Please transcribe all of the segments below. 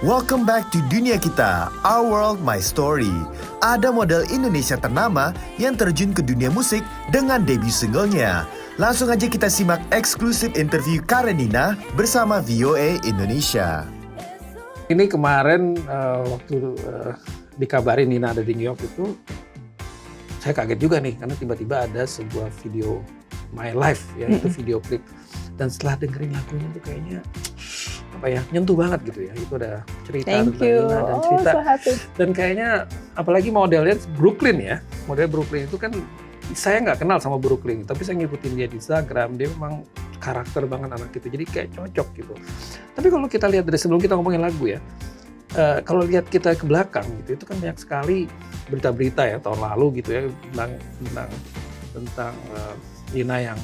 Welcome back to Dunia Kita, Our World My Story. Ada model Indonesia ternama yang terjun ke dunia musik dengan debut singlenya. Langsung aja kita simak eksklusif interview Karenina bersama VOA Indonesia. Ini kemarin waktu dikabarin Nina ada di New York itu, saya kaget juga nih karena tiba-tiba ada sebuah video My Life, ya itu video klip. Dan setelah dengerin lagunya tuh kayaknya nyentuh banget gitu ya. Itu ada cerita tentang Nina dan cerita. Dan kayaknya apalagi modelnya Brooklyn ya. Model Brooklyn itu kan saya nggak kenal sama Brooklyn, tapi saya ngikutin dia di Instagram, dia memang karakter banget anak itu, jadi kayak cocok gitu. Tapi kalau kita lihat dari sebelum kita ngomongin lagu ya, kalau lihat kita ke belakang gitu, itu kan banyak sekali berita-berita ya tahun lalu gitu ya tentang Nina yang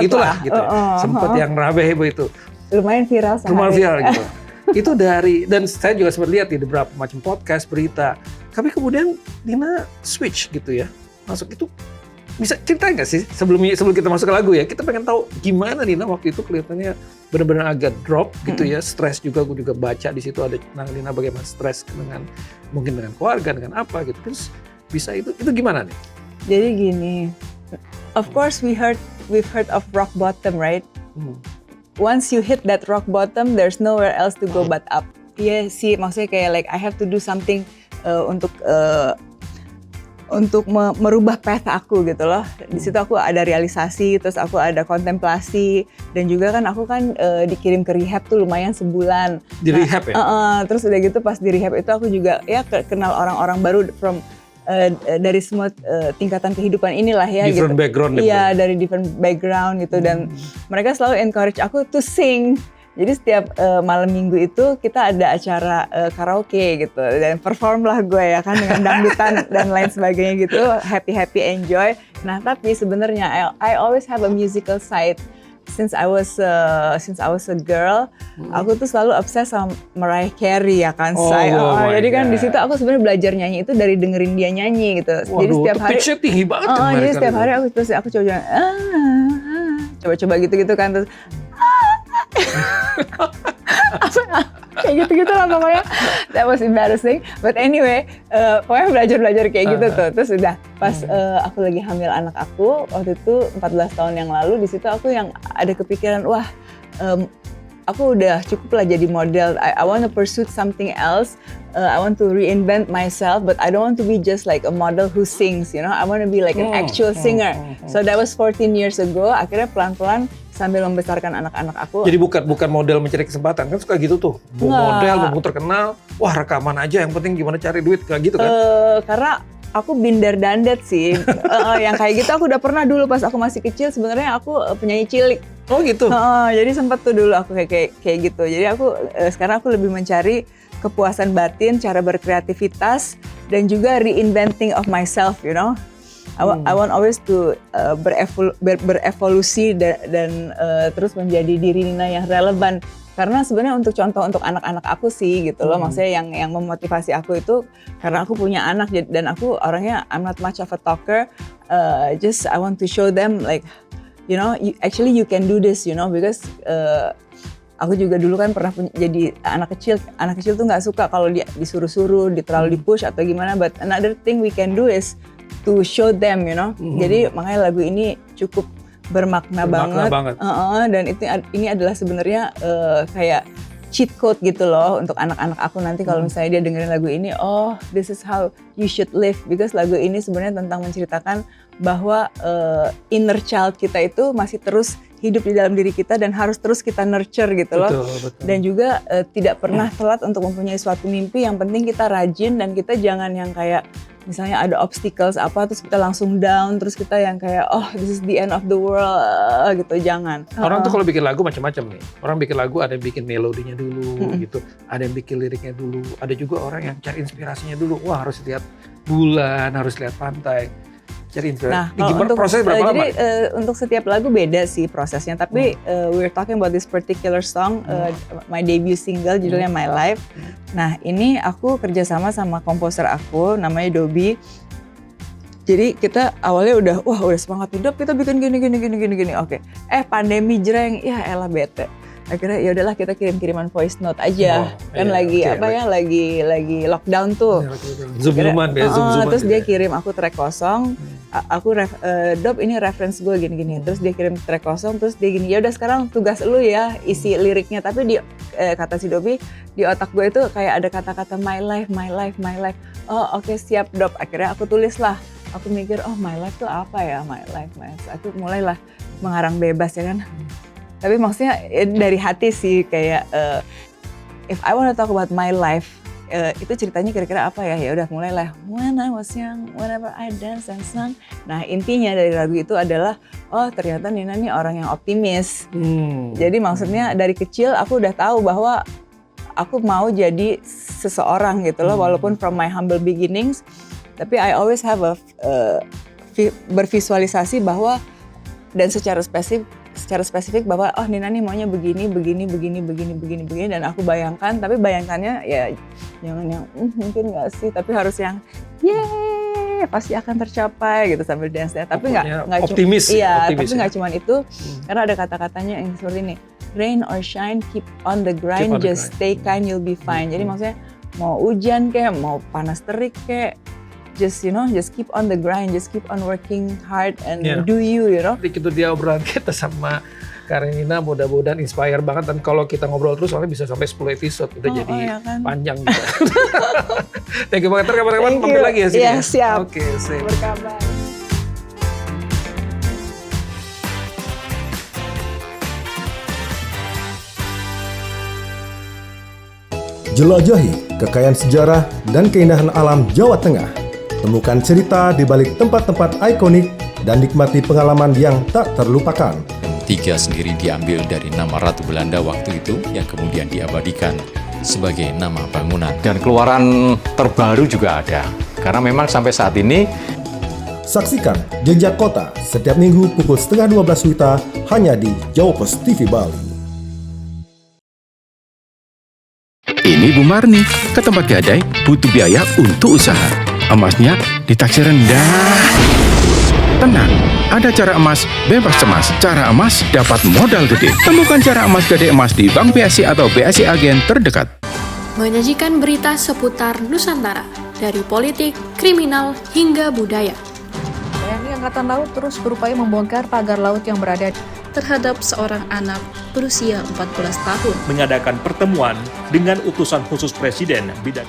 itulah gitu ya, sempat yang rame heboh itu. Lumayan viral sehari. Lumayan viral gitu. Itu dan saya juga sempat lihat di beberapa macam podcast, berita. Tapi kemudian Nina switch gitu ya, masuk itu. Bisa cerita nggak sih sebelum kita masuk ke lagu ya, kita pengen tahu gimana Nina waktu itu kelihatannya benar-benar agak drop gitu ya, stres juga. Gue juga baca di situ ada tentang Nina bagaimana stres mungkin dengan keluarga, dengan apa gitu. Terus bisa itu gimana nih? Jadi gini, of course we've heard of rock bottom, right? Once you hit that rock bottom, there's nowhere else to go but up. Iya sih, maksudnya kayak like I have to do something untuk merubah path aku gitu loh. Di situ aku ada realisasi, terus aku ada kontemplasi, dan juga kan aku dikirim ke rehab tuh lumayan sebulan. Di rehab ya? Terus udah gitu pas di rehab itu aku juga ya kenal orang-orang baru dari semua tingkatan kehidupan inilah ya. Different gitu. Background. Iya, dari different background gitu, dan mereka selalu encourage aku to sing. Jadi setiap malam minggu itu kita ada acara karaoke gitu, dan perform lah gue ya kan dengan dangdutan dan lain sebagainya gitu, happy enjoy. Nah tapi sebenarnya I always have a musical side. Since I was a girl, aku tuh selalu obses sama Mariah Carey ya kan. Jadi kan di situ aku sebenarnya belajar nyanyi itu dari dengerin dia nyanyi gitu. Waduh, jadi setiap hari pitch-nya tinggi banget kan. Jadi setiap hari aku coba gitu kan, terus kayak gitu lah pokoknya. That was embarrassing, but anyway, pokoknya belajar kayak gitu tuh. Terus udah pas aku lagi hamil anak aku waktu itu 14 tahun yang lalu, di situ aku yang ada kepikiran, wah aku udah cukup lah jadi model. I want to pursue something else. I want to reinvent myself, but I don't want to be just like a model who sings, you know. I want to be like an actual singer. So that was 14 years ago. Akhirnya pelan-pelan sambil membesarkan anak-anak aku. Jadi bukan model mencari kesempatan, kan suka gitu tuh. Model, mau terkenal, wah rekaman aja, yang penting gimana cari duit, kayak gitu kan? Karena aku binder dandet sih. Yang kayak gitu aku udah pernah dulu pas aku masih kecil. Sebenarnya aku penyanyi cilik. Oh gitu? Jadi sempat tuh dulu aku kayak gitu. Jadi aku sekarang aku lebih mencari kepuasan batin, cara berkreativitas, dan juga reinventing of myself, you know. I want always to berevolusi dan terus menjadi diri Nina yang relevan. Karena sebenarnya untuk contoh untuk anak-anak aku sih gitu loh, maksudnya yang memotivasi aku itu karena aku punya anak dan aku orangnya I'm not much of a talker, just I want to show them like, you know, you can do this, you know, because aku juga dulu kan pernah jadi anak kecil tuh nggak suka kalau disuruh-suruh, terlalu dipush atau gimana, but another thing we can do is to show them, you know. Jadi makanya lagu ini cukup bermakna banget. Dan ini adalah sebenarnya kayak cheat code gitu loh untuk anak-anak aku nanti kalau misalnya dia dengerin lagu ini, oh this is how you should live, because lagu ini sebenarnya tentang menceritakan bahwa inner child kita itu masih terus hidup di dalam diri kita dan harus terus kita nurture gitu loh. Betul. Dan juga tidak pernah telat untuk mempunyai suatu mimpi, yang penting kita rajin dan kita jangan yang kayak misalnya ada obstacles apa terus kita langsung down, terus kita yang kayak oh this is the end of the world gitu, jangan. Orang tuh kalau bikin lagu macam-macam nih. Orang bikin lagu ada yang bikin melodinya dulu gitu, ada yang bikin liriknya dulu, ada juga orang yang cari inspirasinya dulu. Wah harus lihat bulan, harus lihat pantai. Cari inspirasi. Nah, gimana prosesnya berapa lama? Jadi untuk setiap lagu beda sih prosesnya, tapi we're talking about this particular song, my debut single judulnya My Life. Nah ini aku kerjasama sama komposer aku namanya Dobi. Jadi kita awalnya udah semangat hidup, kita bikin gini. Oke. Pandemi jreng, ya elah bete. Akhirnya ya udahlah kita kirim-kiriman voice note aja. Kan iya, lagi lockdown tuh. Zoom-zooman ya, zoom-zooman. Terus gitu dia ya. kirim aku track kosong. Aku Dob ini reference gue gini-gini. Terus dia kirim track kosong, terus dia gini, ya udah sekarang tugas lu ya isi liriknya. Tapi di kata si Dobi di otak gue itu kayak ada kata-kata my life. Oh oke, siap Dob. Akhirnya aku tulis lah. Aku mikir, oh my life tuh apa ya, my life. Aku mulailah mengarang bebas ya kan. Tapi maksudnya dari hati sih kayak if I want to talk about my life, itu ceritanya kira-kira apa ya? Ya udah mulailah. When I was young, whenever I dance and sing. Nah intinya dari lagu itu adalah oh ternyata Nina nih orang yang optimis. Jadi maksudnya dari kecil aku udah tahu bahwa aku mau jadi seseorang gitu loh, walaupun from my humble beginnings. Tapi I always have bervisualisasi bahwa dan secara spesifik bahwa oh Nina nih maunya begini dan aku bayangkan, tapi bayangkannya ya jangan yang mungkin nggak sih, tapi harus yang pasti akan tercapai gitu sambil dance-nya. Tapi nggak optimis. Tapi nggak cuma itu, karena ada kata-katanya yang seperti ini, rain or shine keep on the grind, just stay kind you'll be fine. Jadi maksudnya mau hujan kayak mau panas terik kayak just keep on the grind, just keep on working hard and do you know. Itu dia obrolan kita sama Karenina, mudah-mudahan inspire banget, dan kalau kita ngobrol terus soalnya bisa sampai 10 episode, udah jadi kan? panjang gitu. Thank you banget, kapan-kapan mampir lagi ya sini. Iya, siap. Oke, sip. Berkabar. Jelajahi kekayaan sejarah dan keindahan alam Jawa Tengah. Temukan cerita di balik tempat-tempat ikonik dan nikmati pengalaman yang tak terlupakan. Tiga sendiri diambil dari nama Ratu Belanda waktu itu yang kemudian diabadikan sebagai nama bangunan. Dan keluaran terbaru juga ada, karena memang sampai saat ini. Saksikan Jejak Kota setiap minggu pukul 11:30 WITA hanya di Jawa Pos TV Bali. Ini Bu Marni, ke tempat gadai butuh biaya untuk usaha. Emasnya ditaksir rendah. Tenang, ada cara emas bebas cemas. Cara emas dapat modal gede. Temukan cara emas gede emas di Bank BSI atau BSI Agen terdekat. Menyajikan berita seputar Nusantara, dari politik, kriminal, hingga budaya. TNI Angkatan Laut terus berupaya membongkar pagar laut yang berada Terhadap seorang anak berusia 14 tahun. Mengadakan pertemuan dengan utusan khusus Presiden bidang.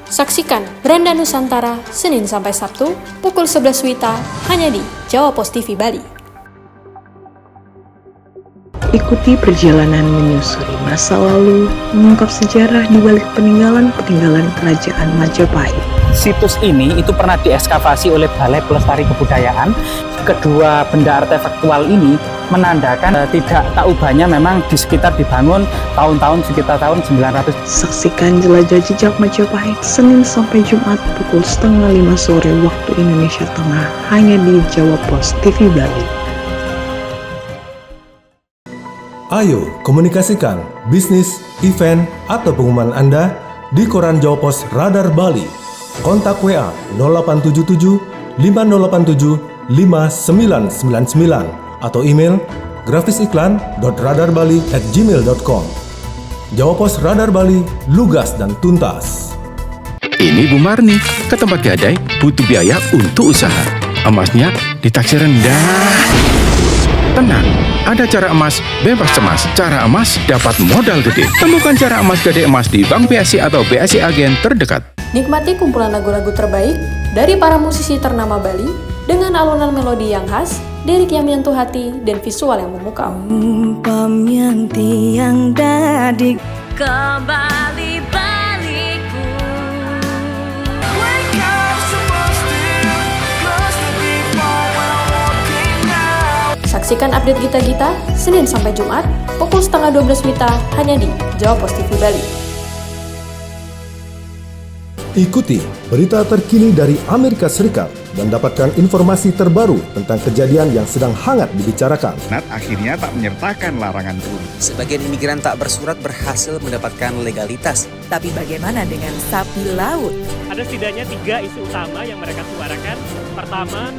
Saksikan Beranda Nusantara Senin sampai Sabtu pukul 11 WITA hanya di Jawa Pos TV Bali. Ikuti perjalanan menyusuri masa lalu, mengungkap sejarah di balik peninggalan-peninggalan Kerajaan Majapahit. Situs ini itu pernah diekskavasi oleh Balai Pelestari Kebudayaan. Kedua benda artefaktual ini menandakan tidak tak ubahnya memang di sekitar dibangun tahun-tahun sekitar tahun 900. Saksikan Jelajah Jejak Majapahit Senin sampai Jumat pukul 4:30 sore waktu Indonesia Tengah hanya di Jawa Pos TV Bali. Ayo komunikasikan bisnis, event, atau pengumuman Anda di koran Jawa Pos Radar Bali. Kontak WA 0877 5087 5999 atau email grafisiklan.radarbali@gmail.com. Jawa Pos Radar Bali, lugas dan tuntas. Ini Bu Marni, ke tempat gadai butuh biaya untuk usaha. Emasnya ditaksir rendah. Tenang, ada cara emas bebas cemas. Cara emas dapat modal gede. Temukan cara emas gede emas di Bank BSI atau BSI Agen terdekat. Nikmati kumpulan lagu-lagu terbaik dari para musisi ternama Bali dengan alunan melodi yang khas, lirik yang menyentuh hati, dan visual yang memukau. Yang tiang dadik kembali baliku. Saksikan update Gita-Gita Senin sampai Jumat pukul 11:30 WITA hanya di Jawa Pos TV Bali. Ikuti berita terkini dari Amerika Serikat dan dapatkan informasi terbaru tentang kejadian yang sedang hangat dibicarakan. Nat akhirnya tak menyertakan larangan turun. Sebagian imigran tak bersurat berhasil mendapatkan legalitas. Tapi bagaimana dengan sapi laut? Ada setidaknya 3 isu utama yang mereka suarakan. Pertama,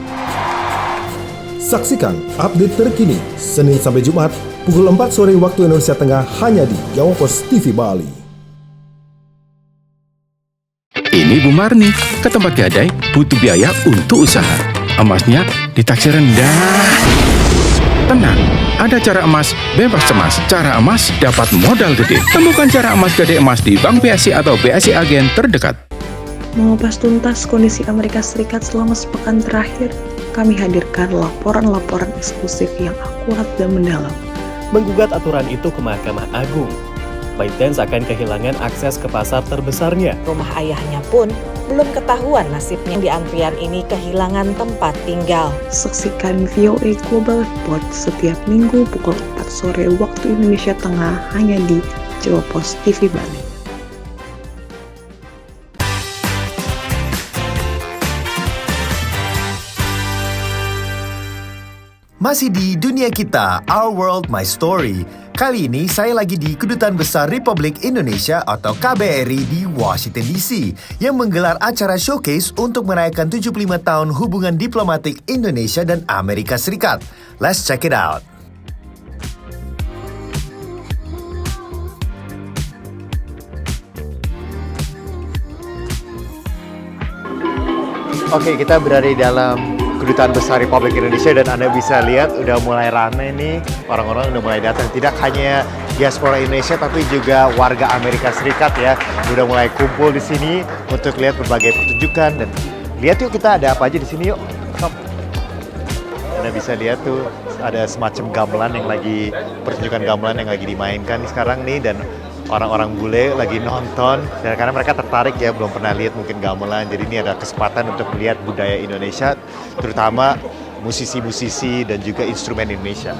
Saksikan update terkini Senin sampai Jumat pukul 4 sore waktu Indonesia Tengah hanya di Jawa Pos TV Bali. Ini Bu Marni, ke tempat gadai butuh biaya untuk usaha. Emasnya ditaksir rendah. Tenang, ada cara emas bebas cemas. Cara emas dapat modal gede. Temukan cara emas gede emas di Bank BSI atau BSI Agen terdekat. Mengupas tuntas kondisi Amerika Serikat selama sepekan terakhir, kami hadirkan laporan-laporan eksklusif yang akurat dan mendalam. Menggugat aturan itu ke Mahkamah Agung, ByteDance akan kehilangan akses ke pasar terbesarnya. Rumah ayahnya pun belum ketahuan nasibnya. Di antrian ini kehilangan tempat tinggal. Saksikan VOA Global Report setiap minggu pukul 4 sore waktu Indonesia Tengah hanya di Jawa Pos TV Bali. Masih di dunia kita, Our World My Story. Kali ini saya lagi di Kedutaan Besar Republik Indonesia atau KBRI di Washington DC yang menggelar acara showcase untuk merayakan 75 tahun hubungan diplomatik Indonesia dan Amerika Serikat. Let's check it out. Oke, kita berada di dalam Kedutaan Besar Republik Indonesia dan Anda bisa lihat udah mulai rame nih, orang-orang udah mulai datang. Tidak hanya diaspora Indonesia tapi juga warga Amerika Serikat ya, udah mulai kumpul di sini untuk lihat berbagai pertunjukan. Dan lihat yuk, kita ada apa aja di sini yuk. Anda bisa lihat tuh ada semacam gamelan yang lagi, pertunjukan gamelan yang lagi dimainkan sekarang nih, dan orang-orang bule lagi nonton, dan karena mereka tertarik ya, belum pernah lihat mungkin gamelan, jadi ini ada kesempatan untuk melihat budaya Indonesia, terutama musisi-musisi dan juga instrumen Indonesia.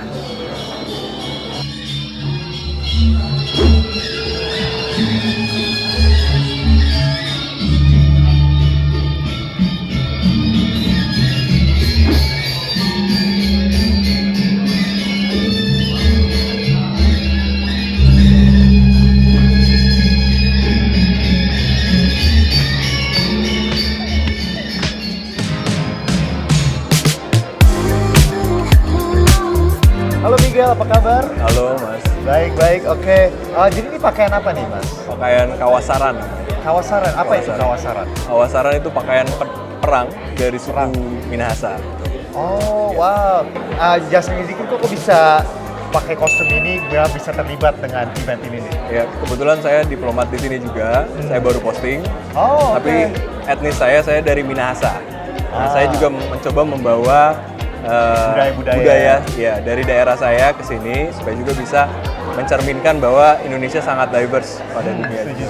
Halo Miguel, apa kabar? Halo Mas. Baik, oke. Jadi ini pakaian apa nih Mas? Pakaian kawasaran. Kawasaran? Apa itu kawasaran? Kawasaran itu pakaian perang dari suku Minahasa. Oh, wow. Jasmine Zikri kok bisa pakai kostum ini, bisa terlibat dengan event ini nih? Ya, kebetulan saya diplomat di sini juga. Saya baru posting. Oh, tapi etnis saya dari Minahasa. Nah, saya juga mencoba membawa budaya ya dari daerah saya ke sini supaya juga bisa mencerminkan bahwa Indonesia sangat diverse pada dunia ini.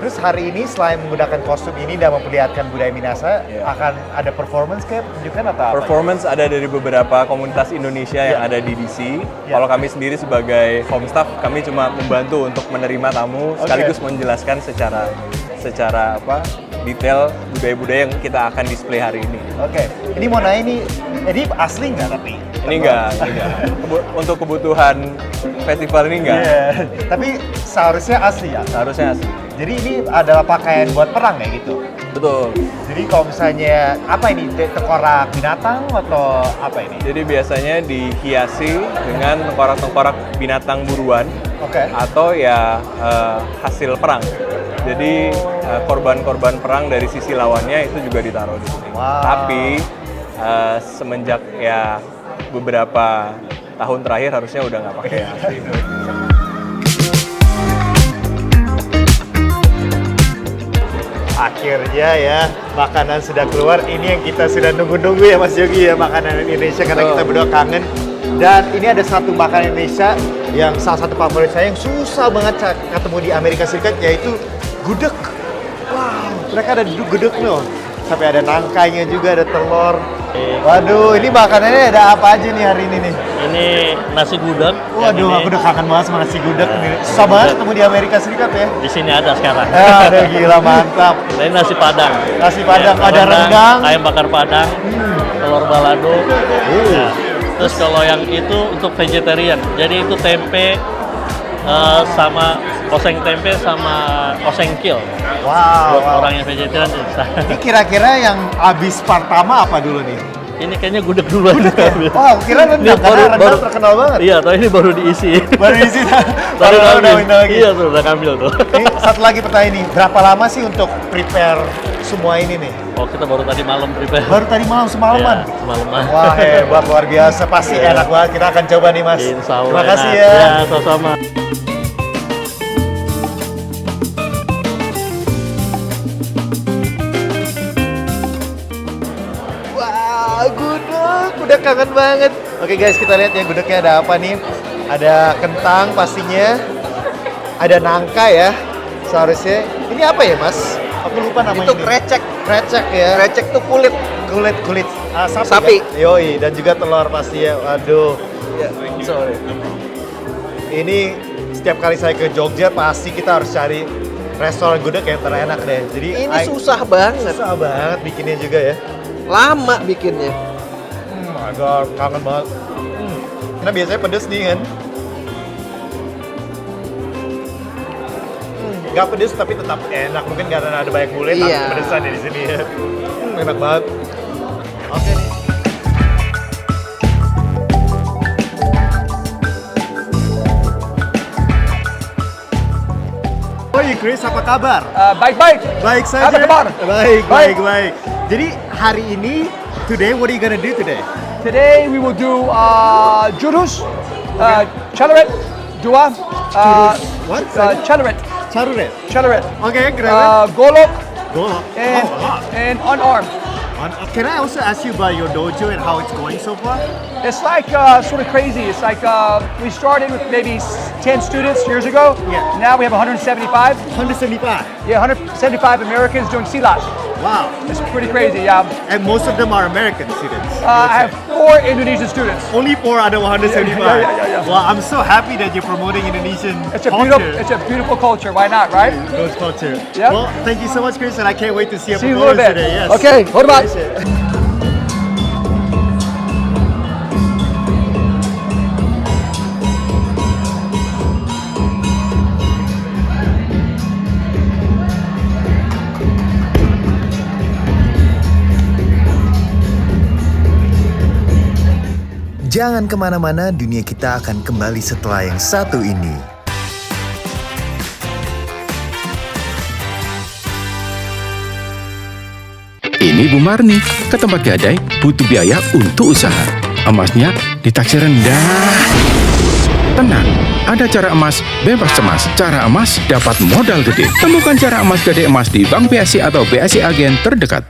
Terus hari ini selain menggunakan kostum ini dan memperlihatkan budaya Minahasa, akan ada performance kayak pertunjukan atau apa? Performance ada dari beberapa komunitas Indonesia yang ada di DC. Kalau kami sendiri sebagai home staff, kami cuma membantu untuk menerima tamu sekaligus menjelaskan secara detail budaya-budaya yang kita akan display hari ini. Oke, ini mau nanya ini asli nggak tapi? Ini enggak. Untuk kebutuhan festival ini enggak. Tapi seharusnya asli ya? Seharusnya asli. Jadi ini adalah pakaian buat perang ya gitu? Betul. Jadi kalau misalnya, apa ini, tengkorak binatang atau apa ini? Jadi biasanya dihiasi dengan tengkorak-tengkorak binatang buruan. Atau ya hasil perang. Jadi korban-korban perang dari sisi lawannya itu juga ditaruh di sini. Tapi semenjak ya beberapa tahun terakhir harusnya udah nggak pakai asli. Akhirnya ya, makanan sudah keluar. Ini yang kita sudah nunggu-nunggu ya Mas Yogi ya, makanan Indonesia, karena kita berdua kangen. Dan ini ada satu makanan Indonesia yang salah satu favorit saya yang susah banget ketemu di Amerika Serikat, yaitu gudeg. Wow, mereka ada gudeg loh. Sampai ada nangkainya juga, ada telur. Waduh, ini makanannya ada apa aja nih hari ini nih? Ini nasi gudeg. Waduh, aku udah kangen banget sama nasi gudeg. Susah banget ketemu di Amerika Serikat ya? Di sini ada sekarang. Ada, gila, mantap. Ini nasi padang. Nasi padang, ada rendang. Ayam bakar padang, telur balado. Terus kalau yang itu untuk vegetarian. Jadi itu tempe sama oseng tempe sama oseng kil. Wow. Buat orang yang vegetarian. Ini kira-kira yang habis pertama apa dulu nih? Ini kayaknya gudeg duluan. Wow, kira rendang, karena rendang terkenal banget. Iya, tapi ini baru diisi. Baru diisi, baru udah lagi. Iya tuh, udah ambil tuh. Ini satu lagi pertanyaan nih, berapa lama sih untuk prepare semua ini nih? Oh, kita baru tadi malam prepare. Baru tadi malam, semalaman? Iya, semalaman. Wah, hebat, luar biasa. Pasti enak banget, kita akan coba nih Mas. Insya Allah. Terima kasih enak. ya. Ya, sama-sama. Gudeg, udah kangen banget. Oke guys, kita lihat ya gudegnya ada apa nih. Ada kentang pastinya. Ada nangka ya. Seharusnya. Ini apa ya Mas? Aku lupa namanya. Itu krecek. Krecek ya. Krecek tuh kulit. Kulit sapi. Kan? Yoi, dan juga telur pasti ya. Waduh. Ya, sorry. Ini setiap kali saya ke Jogja pasti kita harus cari restoran gudeg yang terenak deh. Jadi ini susah banget. Susah banget bikinnya juga ya. Lama bikinnya. Agak kangen banget. Karena biasanya pedes nih kan. Gak pedes tapi tetap enak. Mungkin karena ada banyak gulai tapi pedesan ya di sini ya. Enak banget. Oke nih. Oi Chris, apa kabar? Baik-baik. Baik saja. Apa kabar? Baik. Jadi hari ini, today what are you gonna do today? Today we will do jurus, celerit, dua, what? Celerit. Celerit. Okay, great. Golok. Golok. And unarmed. Can I also ask you about your dojo and how it's going so far? It's like sort of crazy. It's like we started with maybe 10 students years ago. Yeah. Now we have 175. 175? Yeah, 175 Americans doing silat. Wow. It's pretty crazy, yeah. And most of them are American students? I have 4 Indonesian students. Only 4 out of 175? Yeah. Well, I'm so happy that you're promoting Indonesian It's culture. It's a beautiful culture. Why not, right? Those culture. Yep. Well, thank you so much, Chris, and I can't wait to see your See you in a little performance bit. today. Yes. Okay, hormat. Jangan kemana-mana, dunia kita akan kembali setelah yang satu ini. Ini Bu Marni, ke tempat gadai butuh biaya untuk usaha. Emasnya ditaksir rendah. Tenang, ada cara emas bebas cemas. Cara emas dapat modal gede. Temukan cara emas gede emas di Bank BSI atau BSI Agen terdekat.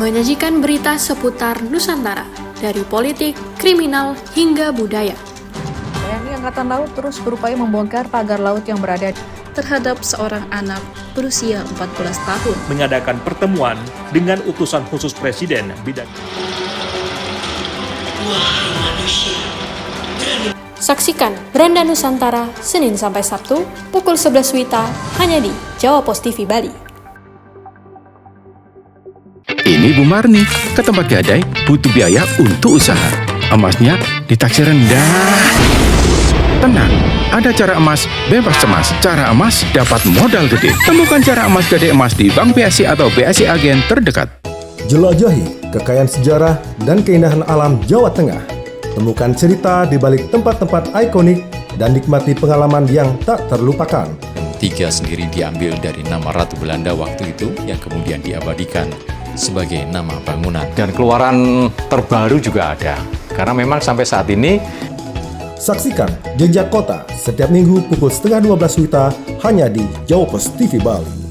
Menyajikan berita seputar Nusantara, dari politik, kriminal, hingga budaya. TNI Angkatan Laut terus berupaya membongkar pagar laut yang berada terhadap seorang anak berusia 14 tahun. Mengadakan pertemuan dengan utusan khusus Presiden bidang. Saksikan Beranda Nusantara, Senin sampai Sabtu, pukul 11 WITA, hanya di Jawa Pos TV Bali. Ini Bu Marni, ke tempat gadai butuh biaya untuk usaha. Emasnya ditaksir rendah. Tenang, ada cara emas bebas cemas. Cara emas dapat modal gede. Temukan cara emas gede emas di Bank BSI atau BSI Agen terdekat. Jelajahi kekayaan sejarah dan keindahan alam Jawa Tengah. Temukan cerita di balik tempat-tempat ikonik dan nikmati pengalaman yang tak terlupakan. Tiga sendiri diambil dari nama Ratu Belanda waktu itu yang kemudian diabadikan sebagai nama bangunan. Dan keluaran terbaru juga ada. Karena memang sampai saat ini saksikan Jejak Kota setiap minggu pukul 11:30 WITA hanya di Jawa Pos TV Bali.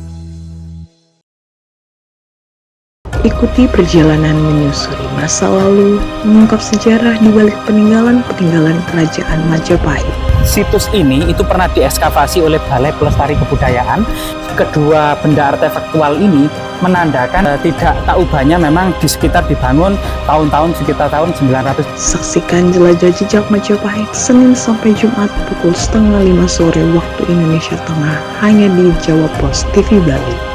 Ikuti perjalanan menyusuri masa lalu, mengungkap sejarah di balik peninggalan-peninggalan kerajaan Majapahit. Situs ini itu pernah diekskavasi oleh Balai Pelestari Kebudayaan. Kedua benda artefaktual ini menandakan tidak tak ubahnya memang di sekitar dibangun tahun-tahun sekitar tahun 900. Saksikan jelajah jejak Majapahit Senin sampai Jumat pukul 4:30 sore waktu Indonesia Tengah hanya di Jawa Pos TV Bali.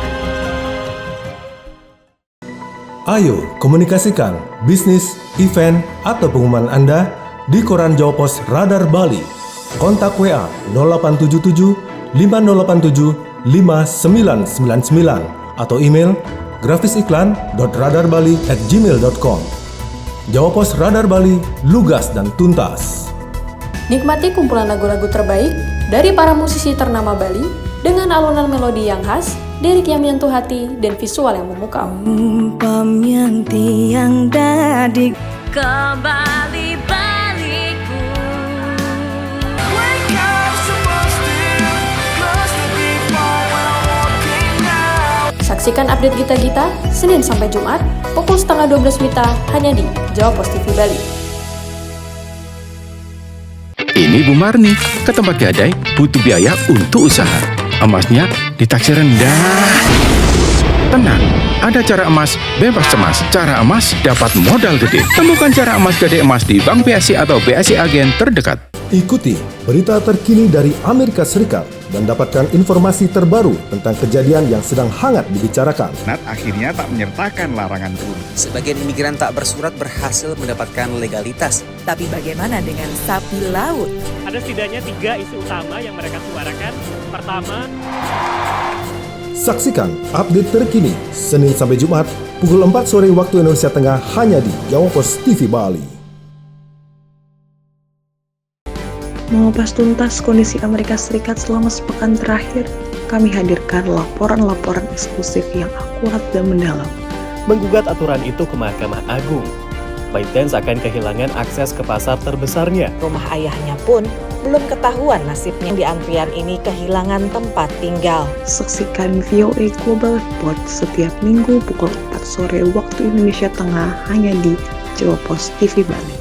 Ayo komunikasikan bisnis, event, atau pengumuman Anda di koran Jawa Pos Radar Bali. Kontak WA 0877 5087 5999 atau email grafisiklan.radarbali@gmail.com. Jawa Pos Radar Bali, lugas dan tuntas. Nikmati kumpulan lagu-lagu terbaik dari para musisi ternama Bali dengan alunan melodi yang khas, lirik yang menyentuh hati, dan visual yang memukau. Umpam yang tiang dadik kembali baliku. Saksikan update Gita-Gita Senin sampai Jumat pukul 11:30 WITA hanya di Jawa Pos TV Bali. Ini Bu Marni, ke tempat gadai butuh biaya untuk usaha. Emasnya ditaksir rendah. Tenang, ada cara emas bebas cemas. Cara emas dapat modal gede. Temukan cara emas gede emas di Bank BSI atau BSI Agen terdekat. Ikuti berita terkini dari Amerika Serikat dan dapatkan informasi terbaru tentang kejadian yang sedang hangat dibicarakan. Senat akhirnya tak menyertakan larangan turun. Sebagian imigran tak bersurat berhasil mendapatkan legalitas. Tapi bagaimana dengan sapi laut? Ada setidaknya 3 isu utama yang mereka suarakan. Pertama, saksikan update terkini Senin sampai Jumat pukul 4 sore waktu Indonesia Tengah hanya di Jawa Pos TV Bali. Mengupas tuntas kondisi Amerika Serikat selama sepekan terakhir, kami hadirkan laporan-laporan eksklusif yang akurat dan mendalam. Menggugat aturan itu ke Mahkamah Agung, ByteDance akan kehilangan akses ke pasar terbesarnya. Rumah ayahnya pun belum ketahuan nasibnya. Di antrian ini kehilangan tempat tinggal. Saksikan VOA Global Report setiap minggu pukul 4 sore waktu Indonesia Tengah hanya di Jawa Pos TV Bali.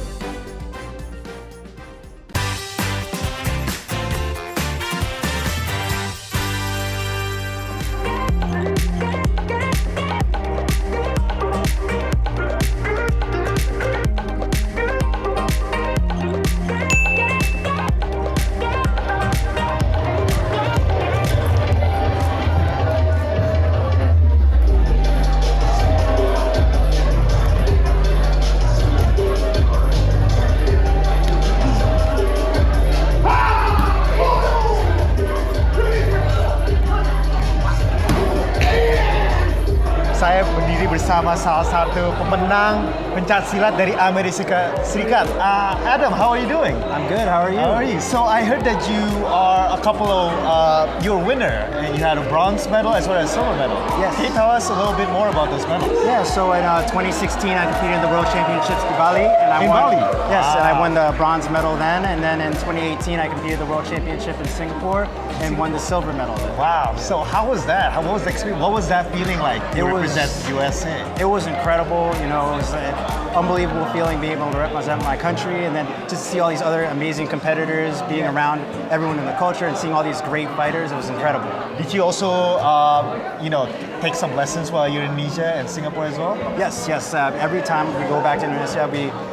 Saya berdiri bersama salah satu pemenang pencak silat dari Amerika Serikat. Adam, how are you doing? I'm good. How are you? How are you? So I heard that you are a couple of you're a winner, and you had a bronze medal as well as silver medal. Yes. Can you tell us a little bit more about those medals? Yeah. So in 2016, I competed in the World Championships in Bali, and I In won. Bali? Yes, and I Ah. won the bronze medal then. And then in 2018, I competed the World Championship in Singapore and won the silver medal there. Wow. So how was that? What was the experience? What was that feeling like? It was- represent USA. It was incredible. You know, it was an unbelievable feeling being able to represent my country, and then just see all these other amazing competitors, being around everyone in the culture, and seeing all these great fighters. It was incredible. Did you also, take some lessons while you're in Indonesia and Singapore as well? Yes. Every time we go back to Indonesia,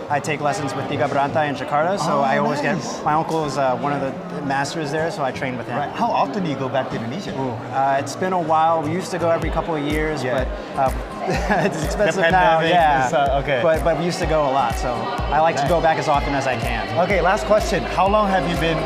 I take lessons with Tiga Berantai in Jakarta. So I always get. My uncle is one of the masters there, so I train with him. Right. How often do you go back to Indonesia? It's been a while. We used to go every couple of years, Yeah. but it's expensive The now. pandemic Yeah. is, okay. But we used to go a lot, so I like to go back as often as I can. Okay, last question. How long have you been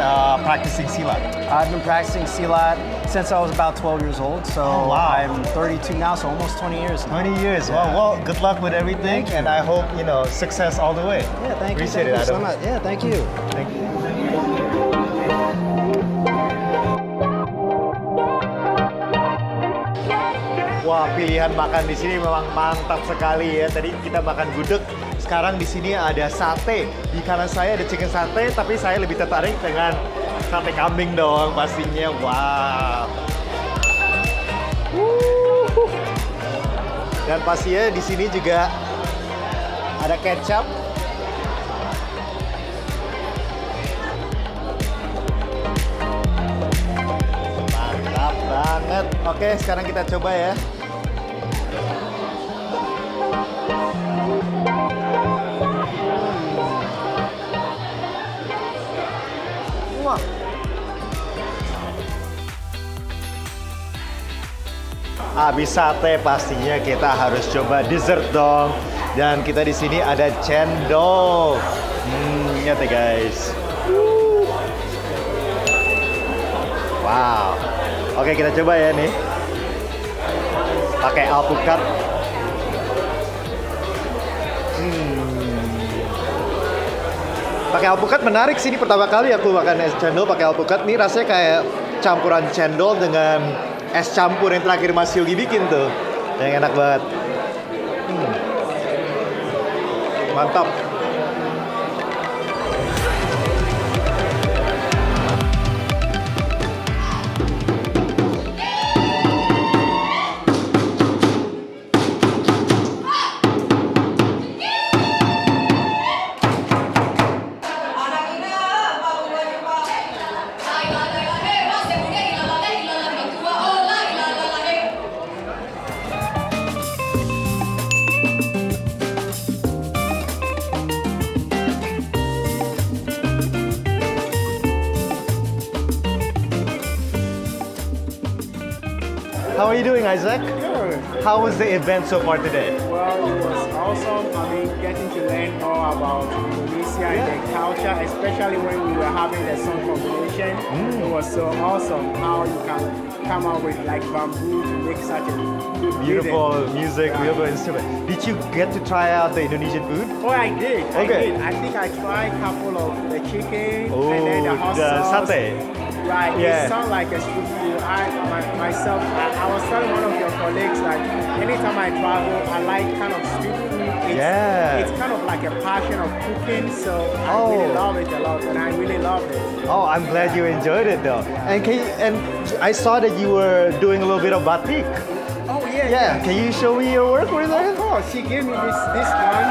practicing silat? I've been practicing silat since I was about 12 years old. So Oh, wow. I'm 32 now, so almost 20 years now. 20 years. Yeah. Well, good luck with everything, and I hope success all the way. Yeah, thank you. Appreciate Thank it, you so Adam. much. Yeah, thank you. Thank you. Wah, pilihan makan di sini memang mantap sekali ya. Tadi kita makan gudeg, sekarang di sini ada sate. Di kanan saya ada chicken sate, tapi saya lebih tertarik dengan sate kambing dong pastinya. Wow. Dan pastinya di sini juga ada kecap. Mantap banget. Oke, sekarang kita coba ya. Wah. Habis sate pastinya kita harus coba dessert dong. Dan kita di sini ada cendol. Lihat ya guys. Wow. Oke, kita coba ya nih. Pakai alpukat. Pakai alpukat menarik sih, ini pertama kali aku makan es cendol pakai alpukat. Ini rasanya kayak campuran cendol dengan es campur yang terakhir Mas Yogi bikin tuh. Yang enak banget. Mantap. How are you doing, Isaac? Good. How was the event so far today? Well, it was awesome. I mean, getting to learn more about Indonesia and the culture, especially when we were having the song combination. It was so awesome how you can come up with like bamboo to make such a good Beautiful rhythm. music, beautiful instrument. Did you get to try out the Indonesian food? Oh, I did. Okay. I think I tried a couple of the chicken Oh, and then the hot the sauce. satay. Right, Yeah. it sounds like a street food. I was telling one of your colleagues that anytime I travel, I like kind of street food. It's kind of like a passion of cooking, so I really love it a lot, and I really love it. Oh, I'm glad you enjoyed it though. And I saw that you were doing a little bit of batik. Oh yeah. Yeah. Can you show me your work? What is that? Of course, she gave me this one.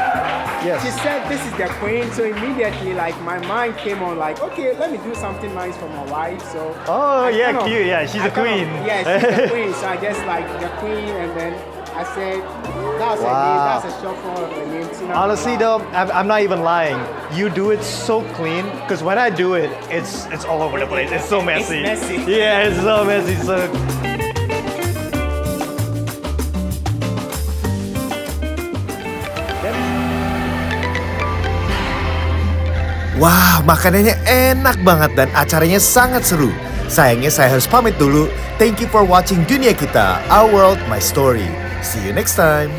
Yes. She said this is the queen, so immediately like my mind came on like, okay, let me do something nice for my wife. So Oh, I yeah, kind of- cute. Yeah, she's I a kind of- queen. Yeah, she's the queen. So I just like the queen, and then I said that's a name, Wow. that's a short form of the name. Tina Honestly Bilal. though, I'm not even lying. You do it so clean, because when I do it, it's all over the place. It's so messy. It's messy. Yeah, it's so messy. So Wah, makanannya enak banget dan acaranya sangat seru. Sayangnya saya harus pamit dulu. Thank you for watching Dunia Kita, Our World, My Story. See you next time.